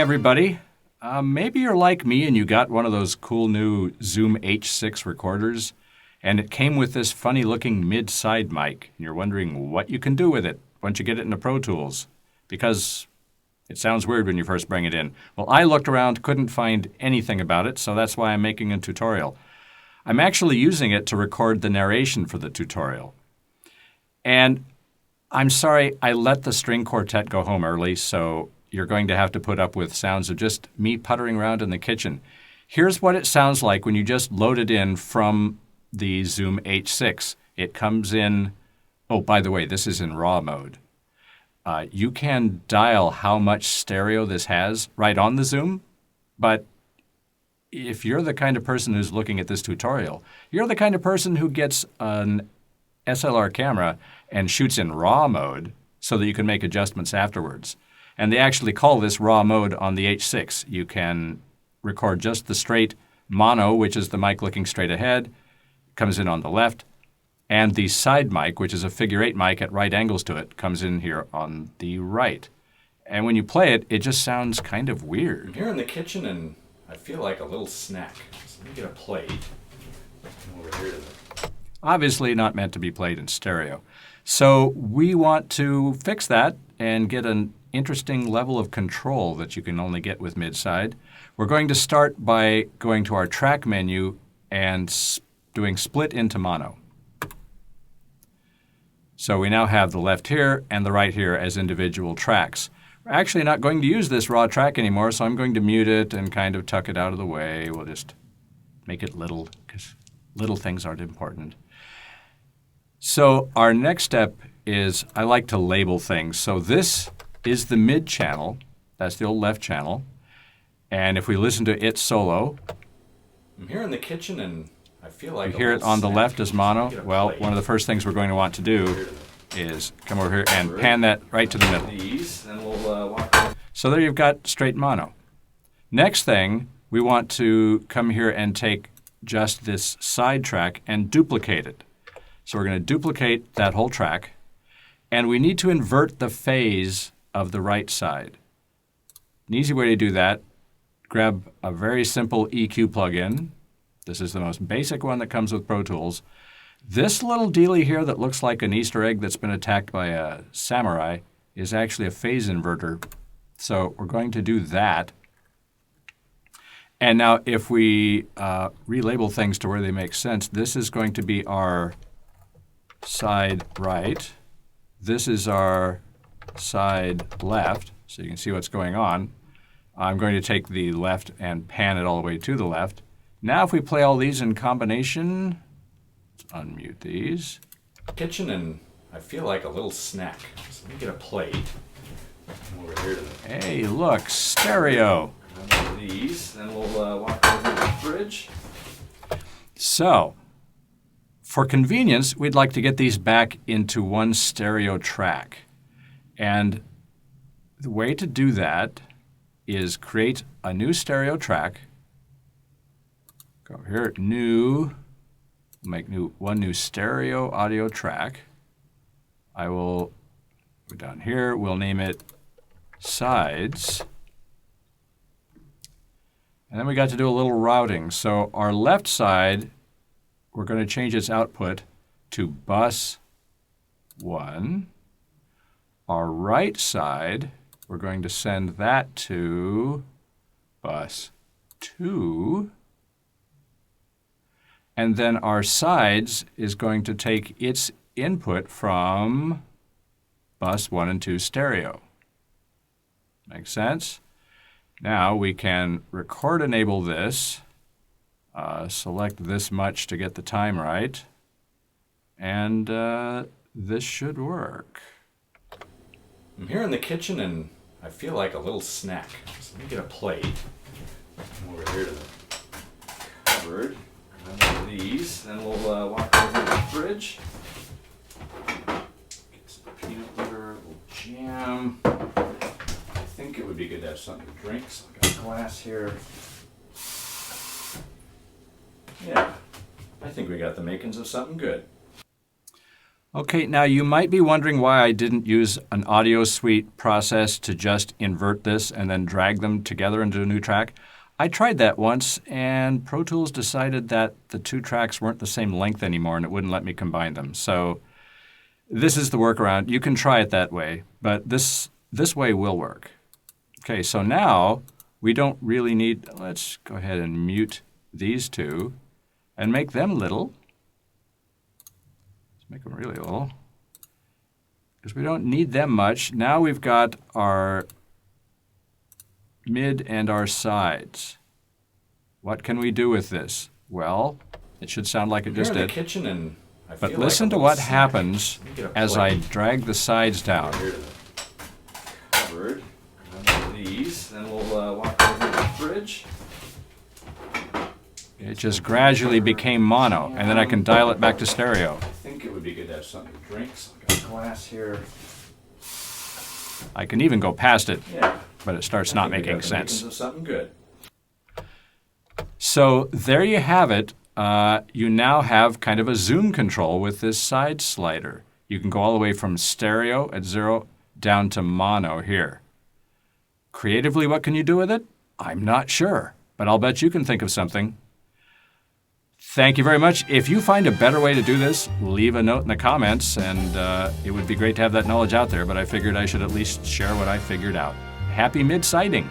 everybody. Maybe you're like me and you got one of those cool new Zoom H6 recorders, and it came with this funny-looking mid-side mic, and you're wondering what you can do with it once you get it into Pro Tools, because it sounds weird when you first bring it in. Well, I looked around, couldn't find anything about it, so that's why I'm making a tutorial. I'm actually using it to record the narration for the tutorial. And I'm sorry, I let the string quartet go home early, so you're going to have to put up with sounds of just me puttering around in the kitchen. Here's what it sounds like when you just load it in from the Zoom H6. It comes in, oh, by the way, this is in RAW mode. You can dial how much stereo this has right on the Zoom, but if you're the kind of person who's looking at this tutorial, you're the kind of person who gets an SLR camera and shoots in RAW mode so that you can make adjustments afterwards. And they actually call this RAW mode on the H6. You can record just the straight mono, which is the mic looking straight ahead, comes in on the left, and the side mic, which is a figure 8 mic at right angles to it, comes in here on the right. And when you play it, it just sounds kind of weird. I'm here in the kitchen and I feel like a little snack. So let me get a plate. Come over here to the... Obviously not meant to be played in stereo. So we want to fix that and get an interesting level of control that you can only get with mid-side. We're going to start by going to our track menu and doing split into mono. So we now have the left here and the right here as individual tracks. We're actually not going to use this raw track anymore, so I'm going to mute it and kind of tuck it out of the way. We'll just make it little, because little things aren't important. So our next step is I like to label things. So this is the mid channel. That's the old left channel. And if we listen to it solo, I'm here in the kitchen and I feel like... You hear it on the left as mono. Well, one of the first things we're going to want to do is come over here and pan that right to the middle. So there you've got straight mono. Next thing, we want to come here and take just this side track and duplicate it. So we're going to duplicate that whole track, and we need to invert the phase of the right side. An easy way to do that, grab a very simple EQ plugin. This is the most basic one that comes with Pro Tools. This little dealie here that looks like an Easter egg that's been attacked by a samurai is actually a phase inverter. So we're going to do that. And now if we relabel things to where they make sense, this is going to be our side right. This is our side left, so you can see what's going on. I'm going to take the left and pan it all the way to the left. Now if we play all these in combination, let's unmute these. Kitchen and I feel like a little snack. So let me get a plate. Come over here to the... Hey, look, stereo. One of these, then we'll walk over to the fridge. So, for convenience, we'd like to get these back into one stereo track. And the way to do that is create a new stereo track. Go over here, new, make one new stereo audio track. I will go down here, we'll name it sides. And then we got to do a little routing. So our left side, we're going to change its output to bus 1. Our right side, we're going to send that to bus 2. And then our sides is going to take its input from bus 1 and 2 stereo. Make sense? Now we can record enable this, select this much to get the time right, and this should work. I'm here in the kitchen and I feel like a little snack. So let me get a plate. Come over here to the cupboard. One of these, then we'll walk over to the fridge. Get some peanut butter, a little jam. I think it would be good to have something to drink, so I've got a glass here. Yeah, I think we got the makings of something good. Okay, now you might be wondering why I didn't use an audio suite process to just invert this and then drag them together into a new track. I tried that once, and Pro Tools decided that the two tracks weren't the same length anymore, and it wouldn't let me combine them. So this is the workaround. You can try it that way, but this way will work. Okay, so now we don't really need, let's go ahead and mute these two and make them little. Let's make them really little because we don't need them much. Now we've got our mid and our sides. What can we do with this? Well, it should sound like it just did. Kitchen and but listen to what happens as I drag the sides down. Cupboard. These. Then we'll walk over to the fridge. It just gradually became mono, and then I can dial it back to stereo. I think it would be good to have something to drink. So I got glass here. I can even go past it, Yeah. but it starts not making sense. Something good. So there you have it. You now have kind of a zoom control with this side slider. You can go all the way from stereo at 0 down to mono here. Creatively, what can you do with it? I'm not sure, but I'll bet you can think of something. Thank you very much. If you find a better way to do this, leave a note in the comments, and it would be great to have that knowledge out there, but I figured I should at least share what I figured out. Happy mid-sighting!